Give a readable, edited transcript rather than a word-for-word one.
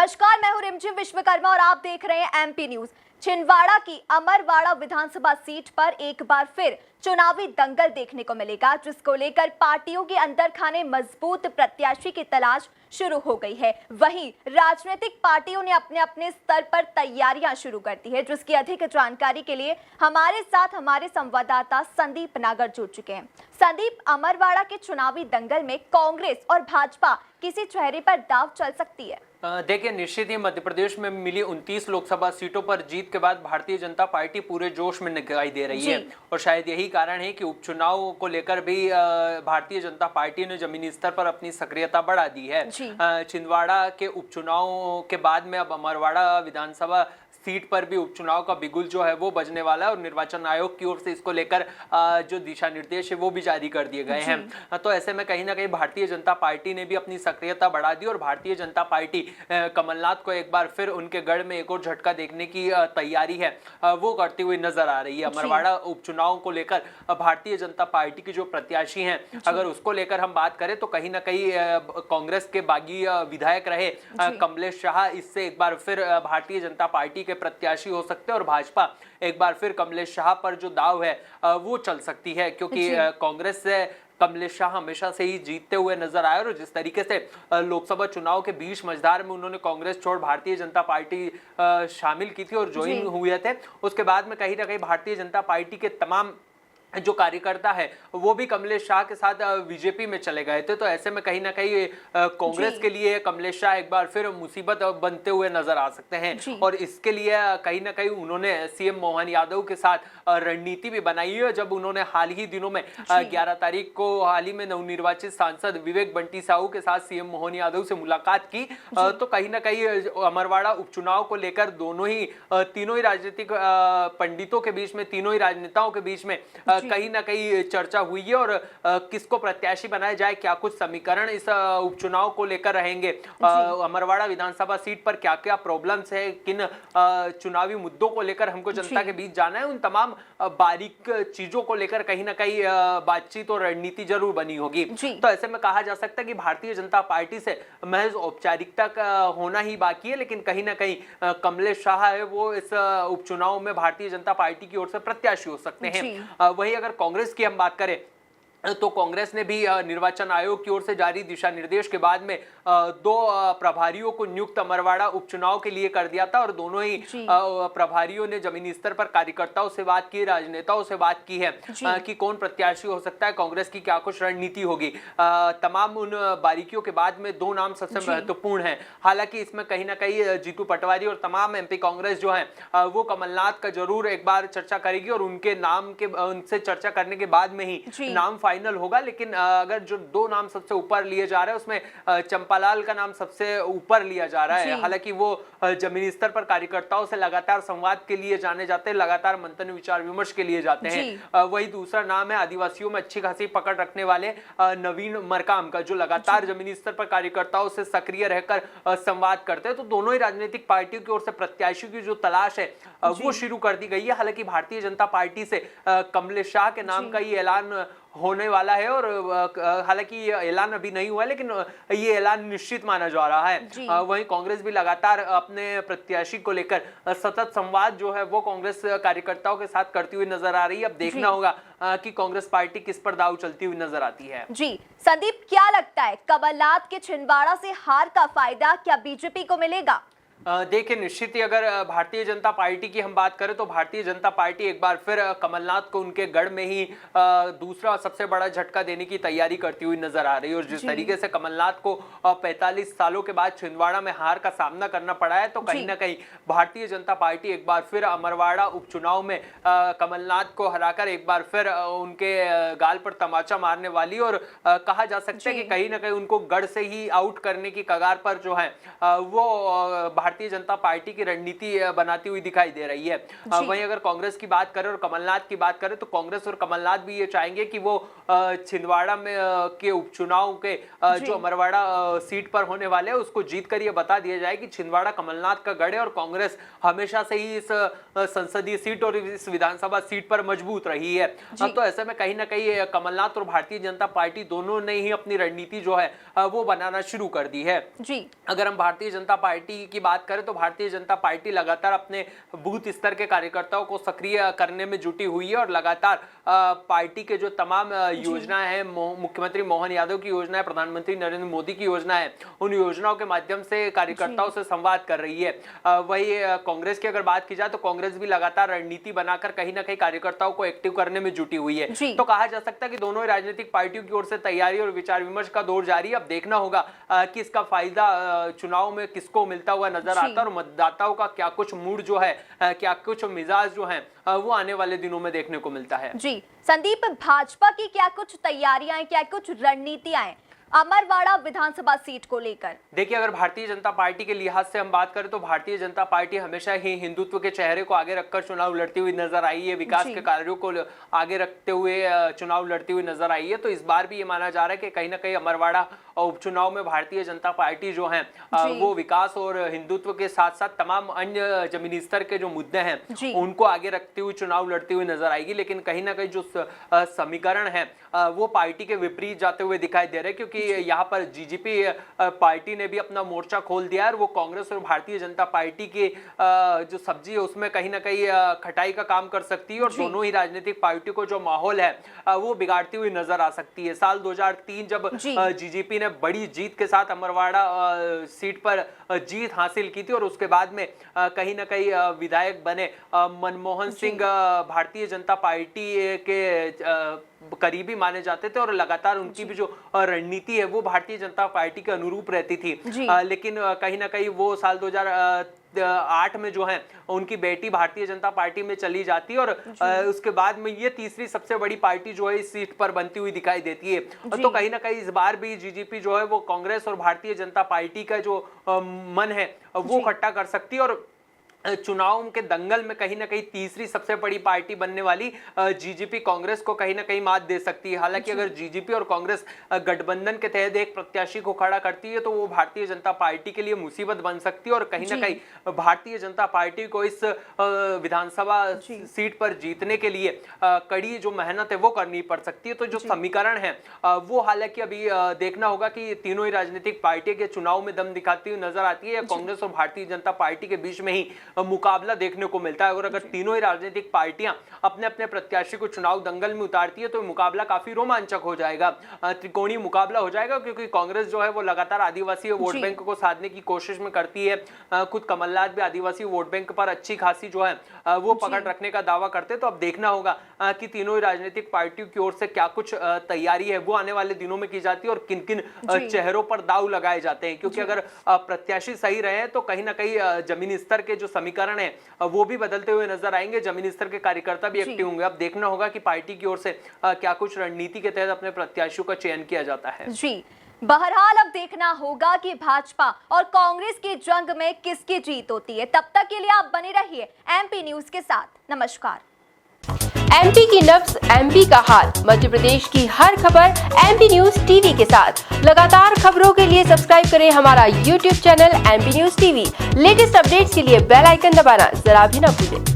नमस्कार, मैं हूं रिमझिम विश्वकर्मा और आप देख रहे हैं एमपी न्यूज। छिंदवाड़ा की अमरवाड़ा विधानसभा सीट पर एक बार फिर चुनावी दंगल देखने को मिलेगा, जिसको लेकर पार्टियों के अंदर खाने मजबूत प्रत्याशी की तलाश शुरू हो गई है। वहीं राजनीतिक पार्टियों ने अपने अपने स्तर पर तैयारियां शुरू कर दी है, जिसकी अधिक जानकारी के लिए हमारे साथ हमारे संवाददाता संदीप नागर जुड़ चुके हैं। संदीप, अमरवाड़ा के चुनावी दंगल में कांग्रेस और भाजपा किसी चेहरे पर दांव चल सकती है? देखिए, निश्चित ही मध्य प्रदेश में मिली 29 लोकसभा सीटों पर जीत के बाद भारतीय जनता पार्टी पूरे जोश में दिखाई दे रही है और शायद यही कारण है कि उपचुनाव को लेकर भी भारतीय जनता पार्टी ने जमीनी स्तर पर अपनी सक्रियता बढ़ा दी है। छिंदवाड़ा के उपचुनाव के बाद में अब अमरवाड़ा विधानसभा सीट पर भी उपचुनाव का बिगुल जो है वो बजने वाला है और निर्वाचन आयोग की ओर से इसको लेकर जो दिशा निर्देश है वो भी जारी कर दिए गए हैं। तो ऐसे में कहीं ना कहीं भारतीय जनता पार्टी ने भी अपनी सक्रियता बढ़ा दी और भारतीय जनता पार्टी कमलनाथ को एक बार फिर उनके गढ़ में एक और झटका देखने की तैयारी है वो करती हुई नजर आ रही है। अमरवाड़ा उपचुनाव को लेकर भारतीय जनता पार्टी की जो प्रत्याशी हैं, अगर उसको लेकर हम बात करें तो कहीं ना कहीं कांग्रेस के बागी विधायक रहे कमलेश शाह इससे एक बार फिर भारतीय जनता पार्टी के प्रत्याशी हो सकते हैं और भाजपा एक बार फिर कमलेश शाह पर जो दाव है वो चल सकती है, क्योंकि कांग्रेस से कमलेश शाह हमेशा से ही जीतते हुए नजर आए और जिस तरीके से लोकसभा चुनाव के बीच मझधार में उन्होंने कांग्रेस छोड़ भारतीय जनता पार्टी शामिल की थी और ज्वाइन हुए थे, उसके बाद में कहीं ना कहीं भारतीय जनता पार्टी के तमाम जो कार्यकर्ता है वो भी कमलेश शाह के साथ बीजेपी में चले गए थे। तो ऐसे में कहीं ना कहीं कांग्रेस के लिए कमलेश शाह एक बार फिर मुसीबत बनते हुए नजर आ सकते हैं और इसके लिए कहीं ना कहीं उन्होंने सीएम मोहन यादव के साथ रणनीति भी बनाई है। जब उन्होंने हाल ही दिनों में 11 तारीख को हाल ही में नवनिर्वाचित सांसद विवेक बंटी साहू के साथ सीएम मोहन यादव से मुलाकात की तो कहीं ना कहीं अमरवाड़ा उपचुनाव को लेकर तीनों ही राजनीतिक पंडितों के बीच में, तीनों ही राजनेताओं के बीच में कहीं ना कहीं चर्चा हुई है और किसको प्रत्याशी बनाया जाए, क्या कुछ समीकरण इस उपचुनाव को लेकर रहेंगे, अमरवाड़ा विधानसभा सीट पर क्या क्या प्रॉब्लम्स है, किन चुनावी मुद्दों को लेकर हमको जनता के बीच जाना है, उन तमाम बारीक चीजों को लेकर कहीं ना कहीं बातचीत और रणनीति जरूर बनी होगी। तो ऐसे में कहा जा सकता है कि भारतीय जनता पार्टी से महज औपचारिकता होना ही बाकी है, लेकिन कहीं ना कहीं कमलेश शाह है वो इस उपचुनाव में भारतीय जनता पार्टी की ओर से प्रत्याशी हो सकते हैं। वहीं अगर कांग्रेस की हम बात करें तो कांग्रेस ने भी निर्वाचन आयोग की ओर से जारी दिशा निर्देश के बाद में 2 प्रभारियों को नियुक्त अमरवाड़ा उपचुनाव के लिए कर दिया था और दोनों ही प्रभारियों ने जमीनी स्तर पर कार्यकर्ताओं से बात की, राजनेताओं से बात की है कि कौन प्रत्याशी हो सकता है, कांग्रेस की क्या कुछ रणनीति होगी। तमाम उन बारीकियों के बाद में 2 नाम सबसे महत्वपूर्ण है। हालांकि इसमें कहीं ना कहीं जीतू पटवारी और तमाम एमपी कांग्रेस जो है वो कमलनाथ का जरूर एक बार चर्चा करेगी और उनके नाम के उनसे चर्चा करने के बाद में ही नाम फाइनल होगा। लेकिन अगर जो 2 नाम सबसे ऊपर लिए जा रहे हैं उसमें चंपालाल का नाम सबसे ऊपर लिया जा रहा है। हालांकि वो जमीनी स्तर पर कार्यकर्ताओं से लगातार संवाद के लिए जाने जाते हैं, लगातार मंथन विचार विमर्श के लिए जाते हैं। वही दूसरा नाम है आदिवासियों में अच्छी खासी पकड़ रखने वाले नवीन मरकाम का, जो लगातार जमीनी स्तर पर कार्यकर्ताओं से सक्रिय रहकर संवाद करते हैं। तो दोनों ही राजनीतिक पार्टियों की ओर से प्रत्याशी की जो तलाश है वो शुरू कर दी गई है। हालांकि भारतीय जनता पार्टी से कमलेश शाह के नाम का ये ऐलान होने वाला है और हालांकि ये ऐलान अभी नहीं हुआ है, लेकिन ये ऐलान निश्चित माना जा रहा है। वहीं कांग्रेस भी लगातार अपने प्रत्याशी को लेकर सतत संवाद जो है वो कांग्रेस कार्यकर्ताओं के साथ करती हुई नजर आ रही है। अब देखना होगा कि कांग्रेस पार्टी किस पर दांव चलती हुई नजर आती है। जी संदीप, क्या लगता है कमलनाथ के छिंदवाड़ा से हार का फायदा क्या बीजेपी को मिलेगा? देखिए, निश्चित ही अगर भारतीय जनता पार्टी की हम बात करें तो भारतीय जनता पार्टी एक बार फिर कमलनाथ को उनके गढ़ में ही दूसरा सबसे बड़ा झटका देने की तैयारी करती हुई नजर आ रही है और जिस तरीके से कमलनाथ को 45 सालों के बाद छिंदवाड़ा में हार का सामना करना पड़ा है, तो कहीं ना कहीं भारतीय जनता पार्टी एक बार फिर अमरवाड़ा उपचुनाव में कमलनाथ को हराकर एक बार फिर उनके गाल पर तमाचा मारने वाली और कहा जा सकता है कि कहीं ना कहीं उनको गढ़ से ही आउट करने की कगार पर जो है वो भारतीय जनता पार्टी की रणनीति बनाती हुई दिखाई दे रही है। वहीं अगर कांग्रेस की बात करें और कमलनाथ की बात करें तो कांग्रेस और कमलनाथ भी ये चाहेंगे कि वो छिंदवाड़ा में के उपचुनाव के जो अमरवाड़ा सीट पर होने वाले हैं उसको जीत कर ये बता दिया जाए कि छिंदवाड़ा कमलनाथ का गढ़ है और कांग्रेस हमेशा से ही इस संसदीय सीट और इस विधानसभा सीट पर मजबूत रही है। तो ऐसे में कहीं ना कहीं कमलनाथ और भारतीय जनता पार्टी दोनों ने ही अपनी रणनीति जो है वो बनाना शुरू कर दी है जी। अगर हम भारतीय जनता पार्टी की बात करें तो भारतीय जनता पार्टी लगातार अपने बूथ स्तर के कार्यकर्ताओं को सक्रिय करने में जुटी हुई है और लगातार पार्टी के जो तमाम योजनाएं हैं, मुख्यमंत्री मोहन यादव की योजना है, प्रधानमंत्री नरेंद्र मोदी की योजना है, उन योजनाओं के माध्यम से कार्यकर्ताओं से संवाद कर रही है। वही कांग्रेस की अगर बात की जाए तो कांग्रेस भी लगातार रणनीति बनाकर कहीं ना कहीं कार्यकर्ताओं को एक्टिव करने में जुटी हुई है। तो कहा जा सकता है कि दोनों ही राजनीतिक पार्टियों की ओर से तैयारी और विचार विमर्श का दौर जारी है। अब देखना होगा कि इसका फायदा चुनाव में किसको मिलता हुआ नजर आता है और मतदाताओं का क्या कुछ मूड जो है, क्या कुछ मिजाज जो है वो आने वाले दिनों में देखने को मिलता है। जी संदीप, भाजपा की क्या कुछ तैयारियां हैं, क्या कुछ रणनीतियां हैं अमरवाड़ा विधानसभा सीट को लेकर? देखिए, अगर भारतीय जनता पार्टी के लिहाज से हम बात करें तो भारतीय जनता पार्टी हमेशा ही हिंदुत्व के चेहरे को आगे रखकर चुनाव लड़ती हुई नजर आई है, विकास के कार्यों को आगे रखते हुए चुनाव लड़ती हुई नजर आई है। तो इस बार भी ये माना जा रहा है कि कहीं ना कहीं अमरवाड़ा उपचुनाव में भारतीय जनता पार्टी जो है वो विकास और हिंदुत्व के साथ साथ तमाम अन्य जमीनी स्तर के जो मुद्दे हैं उनको आगे रखते हुए चुनाव लड़ती हुई नजर आएगी। लेकिन कहीं ना कहीं जो समीकरण है वो पार्टी के विपरीत जाते हुए दिखाई दे रहे हैं, क्योंकि यहाँ पर जीजीपी पार्टी ने भी अपना मोर्चा खोल दिया है और वो कांग्रेस और भारतीय जनता पार्टी की जो सब्जी है उसमें कहीं ना कहीं खटाई का काम कर सकती है और दोनों ही राजनीतिक पार्टियों को जो माहौल है वो बिगाड़ती हुई नजर आ सकती है। साल 2003 जब जीजीपी ने बड़ी जीत के साथ अमरवाड़ा सीट पर जीत हासिल की थी और उसके बाद में कहीं ना कहीं विधायक बने मनमोहन सिंह भारतीय जनता पार्टी के करीबी माने जाते थे और लगातार उनकी भी जो रणनीति है वो भारतीय जनता पार्टी के अनुरूप रहती थी। लेकिन कहीं ना कहीं वो साल 2008 में जो है उनकी बेटी भारतीय जनता पार्टी में चली जाती है और उसके बाद में ये तीसरी सबसे बड़ी पार्टी जो है इस सीट पर बनती हुई दिखाई देती है। तो कहीं ना कहीं इस बार भी जीजीपी जो है वो कांग्रेस और भारतीय जनता पार्टी का जो मन है वो इकट्ठा कर सकती है और चुनाव के दंगल में कहीं ना कहीं तीसरी सबसे बड़ी पार्टी बनने वाली जीजीपी कांग्रेस को कहीं ना कहीं मात दे सकती है। हालांकि अगर जीजीपी और कांग्रेस गठबंधन के तहत एक प्रत्याशी को खड़ा करती है तो वो भारतीय जनता पार्टी के लिए मुसीबत बन सकती है और कहीं ना कहीं भारतीय जनता पार्टी को इस विधानसभा सीट पर जीतने के लिए कड़ी जो मेहनत है वो करनी पड़ सकती है। तो जो समीकरण है वो हालांकि अभी देखना होगा कि तीनों ही राजनीतिक पार्टी के चुनाव में दम दिखाती हुई नजर आती है या कांग्रेस और भारतीय जनता पार्टी के बीच में ही मुकाबला देखने को मिलता है। और अगर तीनों ही राजनीतिक पार्टियां अपने अपने प्रत्याशी को चुनाव दंगल में उतारती है तो मुकाबला काफी रोमांचक हो जाएगा, त्रिकोणीय मुकाबला हो जाएगा, क्योंकि कांग्रेस जो है वो लगातार आदिवासी वोट बैंक को साधने की कोशिश में करती है। खुद कमलनाथ भी आदिवासी वोट बैंक पर अच्छी खासी जो है वो पकड़ रखने का दावा करते हैं। तो अब देखना होगा कि तीनों ही राजनीतिक पार्टियों की ओर से क्या कुछ तैयारी है वो आने वाले दिनों में की जाती है और किन किन चेहरों पर दाव लगाए जाते हैं, क्योंकि अगर प्रत्याशी सही रहे तो कहीं ना कहीं जमीनी स्तर के जो समीकरण है वो भी बदलते हुए नजर आएंगे, जमीनी स्तर के कार्यकर्ता भी एक्टिव होंगे। अब देखना होगा कि पार्टी की ओर से क्या कुछ रणनीति के तहत अपने प्रत्याशियों का चयन किया जाता है। जी बहरहाल अब देखना होगा कि भाजपा और कांग्रेस की जंग में किसकी जीत होती है। तब तक के लिए आप बने रहिए एमपी न्यूज के साथ। नमस्कार। एमपी की नब्ज, एमपी का हाल, मध्य प्रदेश की हर खबर एमपी न्यूज टीवी के साथ। लगातार खबरों के लिए सब्सक्राइब करें हमारा YouTube channel MP news TV. Latest updates के लिए बेल आइकन दबाना जरा भी न भूलें।